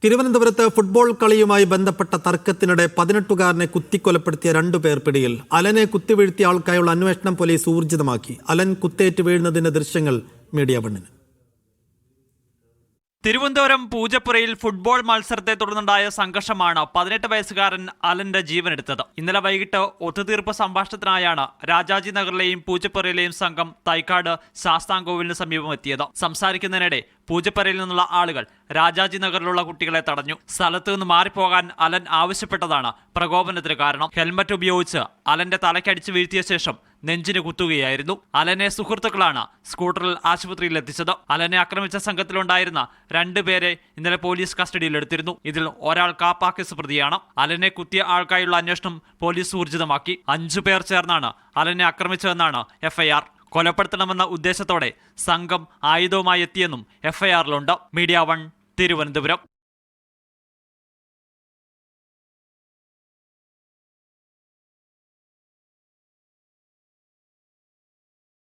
തിരുവനന്തപുരത്ത് ഫുട്ബോൾ കളിയുമായി ബന്ധപ്പെട്ട തർക്കത്തിനിടെ 18-കാരനെ കുത്തിക്കൊലപ്പെടുത്തിയ 2 പേർ പിടിയിൽ. അലനെ കുത്തിവീഴ്ത്തിയ ആൾക്കായുള്ള അന്വേഷണം പോലീസ് ഊർജിതമാക്കി. അലൻ കുത്തേറ്റ് വീഴുന്നതിന്റെ ദൃശ്യങ്ങൾ മീഡിയ വണ്ണിന്. തിരുവനന്തപുരം പൂജപ്പുരയിൽ ഫുട്ബോൾ മത്സരത്തെ തുടർന്നുണ്ടായ സംഘർഷമാണ് 18 വയസ്സുകാരൻ അലന്റെ ജീവനെടുത്തത്. ഇന്നലെ വൈകിട്ട് ഒത്തുതീർപ്പ് സംഭാഷണത്തിനായാണ് രാജാജി നഗറിലെയും പൂജപ്പുരയിലെയും സംഘം തൈക്കാട് ശാസ്താംകോവിലിന് സമീപം എത്തിയത്. സംസാരിക്കുന്നതിനിടെ പൂജപ്പുരയിൽ നിന്നുള്ള ആളുകൾ രാജാജി നഗറിലുള്ള കുട്ടികളെ തടഞ്ഞു. സ്ഥലത്ത് നിന്ന് മാറിപ്പോകാൻ അലൻ ആവശ്യപ്പെട്ടതാണ് പ്രകോപനത്തിന് കാരണം. ഹെൽമറ്റ് ഉപയോഗിച്ച് അലന്റെ തലക്കടിച്ച് വീഴ്ത്തിയ ശേഷം നെഞ്ചിന് കുത്തുകയായിരുന്നു. അലനെ സുഹൃത്തുക്കളാണ് സ്കൂട്ടറിൽ ആശുപത്രിയിൽ എത്തിച്ചത്. അലനെ ആക്രമിച്ച സംഘത്തിലുണ്ടായിരുന്ന 2 പേരെ ഇന്നലെ പോലീസ് കസ്റ്റഡിയിലെടുത്തിരുന്നു. ഇതിൽ ഒരാൾ കാപ്പാക്കേസ് പ്രതിയാണ്. അലനെ കുത്തിയ ആൾക്കായുള്ള അന്വേഷണം പോലീസ് ഊർജിതമാക്കി. 5 പേർ ചേർന്നാണ് അലനെ ആക്രമിച്ചതെന്നാണ് FIR. കൊലപ്പെടുത്തണമെന്ന ഉദ്ദേശത്തോടെ സംഘം ആയുധവുമായി എത്തിയെന്നും FIR-ലുണ്ട്. മീഡിയ 1 തിരുവനന്തപുരം.